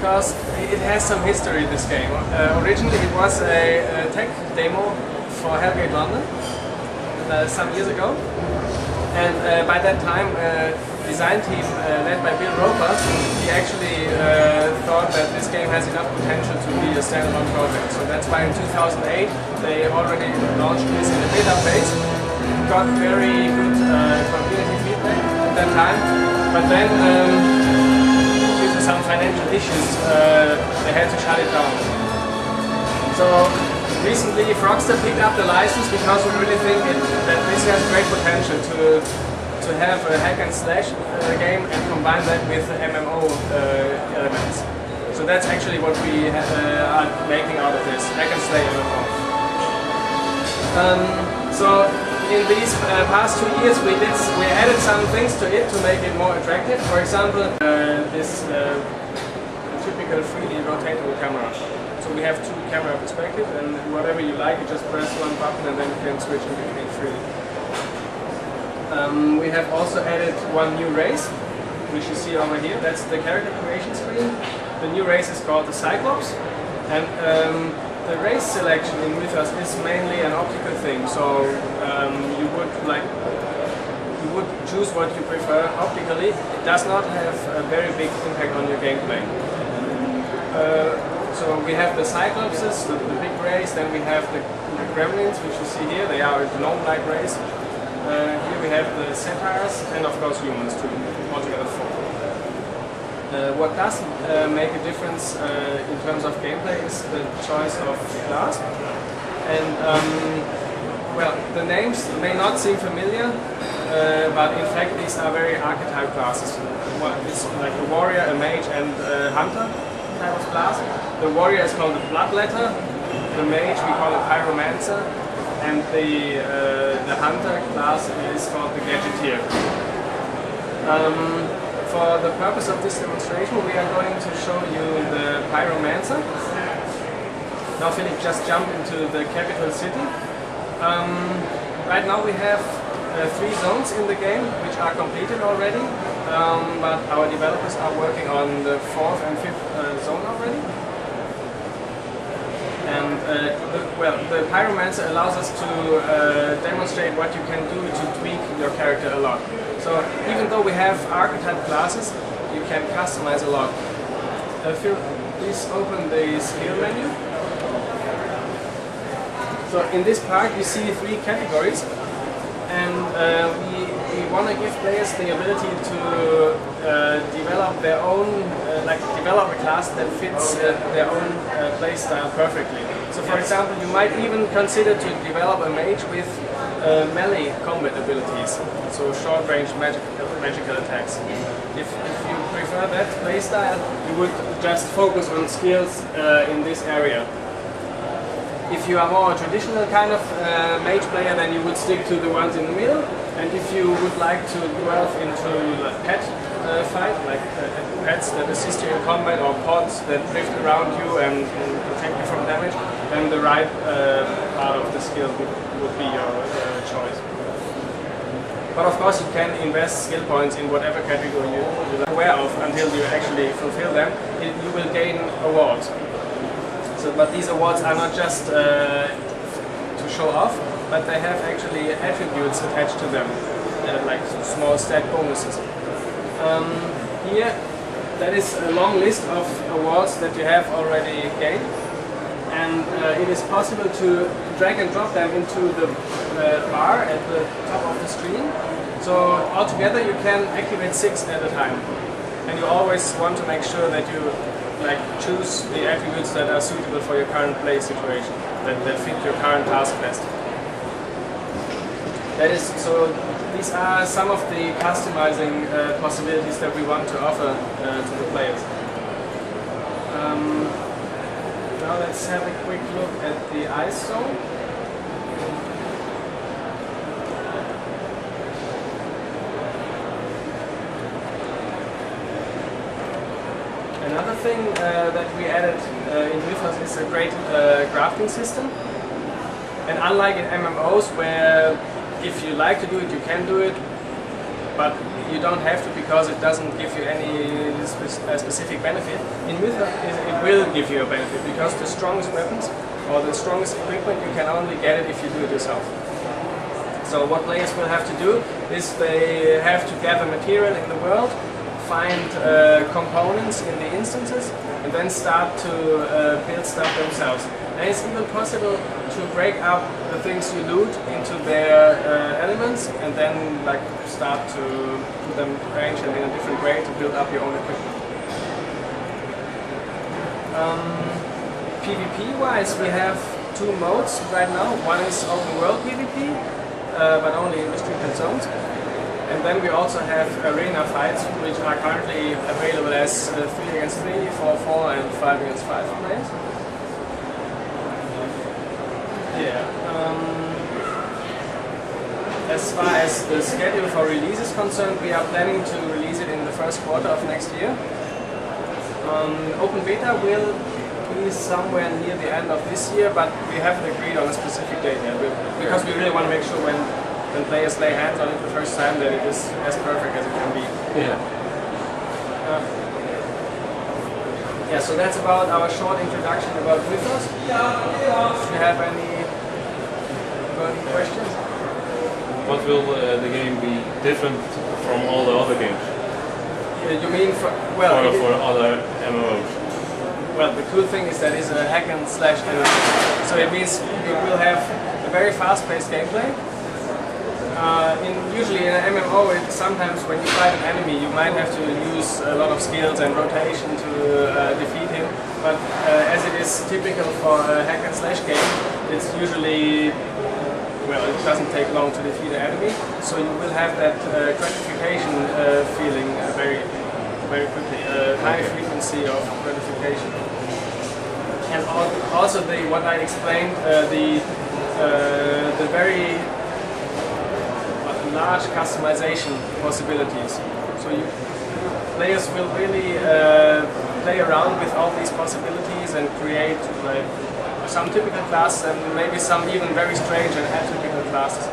because it has some history, this game. Originally it was a tech demo for Hellgate London some years ago, and by that time design team led by Bill Roper, he actually thought that this game has enough potential to be a standalone project. So that's why in 2008 they already launched this in a beta phase. Got very good community feedback at that time, but then due to some financial issues they had to shut it down. So recently Frogster picked up the license because we really think that this has great potential to have a hack and slash game and combine that with MMO elements. So that's actually what we are making out of this, hack and slash MMO. So in these past 2 years we added some things to it to make it more attractive. For example, this typical 3D rotatable camera. So we have 2 camera perspectives, and whatever you like, you just press one button and then you can switch in between freely. We have also added one new race, which you see over here. That's the character creation screen. The new race is called the Cyclops, and the race selection in Mythos is mainly an optical thing. So you would choose what you prefer optically. It does not have a very big impact on your gameplay. So we have the Cyclopses, the big race. Then we have the Gremlins, which you see here. They are a gnome-like race. Here we have the Satyrs and of course humans too, altogether 4. What does make a difference in terms of gameplay is the choice of class. And well, the names may not seem familiar, but in fact these are very archetype classes. It's like a warrior, a mage and a hunter type of class. The warrior is called the Bloodletter, the mage we call it Pyromancer, and the hunter class is called the Gadgeteer. For the purpose of this demonstration we are going to show you the Pyromancer. Now Philip, just jump into the capital city. Right now we have 3 zones in the game which are completed already, but our developers are working on the 4th and 5th zone already. And the Pyromancer allows us to demonstrate what you can do to tweak your character a lot. So even though we have archetype classes, you can customize a lot. Phil, please open the skill menu. So in this part you see 3 categories, and we want to give players the ability to develop their own, develop a class that fits their own playstyle perfectly. So for example, you might even consider to develop a mage with melee combat abilities, so short-range magical attacks. If you prefer that playstyle, you would just focus on skills in this area. If you are more a traditional kind of mage player, then you would stick to the ones in the middle. And if you would like to delve into a pet fight, like pets that assist you in combat or pods that drift around you and protect you from damage, then the right part of the skill would be your choice. But of course you can invest skill points in whatever category you're aware of until you actually fulfill them. You will gain awards. But these awards are not just to show off, but they have actually attributes attached to them, like small stat bonuses. Here, that is a long list of awards that you have already gained, and it is possible to drag and drop them into the bar at the top of the screen. So altogether you can activate 6 at a time, and you always want to make sure that you choose the attributes that are suitable for your current play situation, that fit your current task best. So these are some of the customizing possibilities that we want to offer to the players. Now let's have a quick look at the ice zone. Another thing that we added in Mythos is a great crafting system. And unlike in MMOs, where if you like to do it, you can do it, but you don't have to, because it doesn't give you any specific benefit. In Mythos it will give you a benefit, because the strongest weapons or the strongest equipment, you can only get it if you do it yourself. So what players will have to do is they have to gather material in the world, find components in the instances, and then start to build stuff themselves. And it's even possible to break up the things you loot into their elements, and then like start to put them arranged in a different way to build up your own equipment. PvP-wise, we have two modes right now. One is open world PvP, but only in restricted zones. And then we also have arena fights, which are currently available as 3 against 3, 4-4 and 5 against 5 players. Yeah. As far as the schedule for release is concerned, we are planning to release it in the first quarter of next year. Open beta will be somewhere near the end of this year, but we haven't agreed on a specific date yet, because we really want to make sure when players lay hands on it the first time that it is as perfect as it can be. Yeah. Yeah, so that's about our short introduction about Mythos. Do you have any burning questions? What will the game be different from all the other games? You mean for other MMOs? Well, the cool thing is that it's a hack and slash MMO. So it means you will have a very fast-paced gameplay. Usually in an MMO, sometimes when you fight an enemy, you might have to use a lot of skills and rotation to defeat him. But as it is typical for a hack and slash game, it's usually, well, it doesn't take long to defeat an enemy. So you will have that gratification feeling very quickly, high frequency of gratification. And also what I explained, the very large customization possibilities. So players will really play around with all these possibilities and create like some typical classes and maybe some even very strange and atypical classes.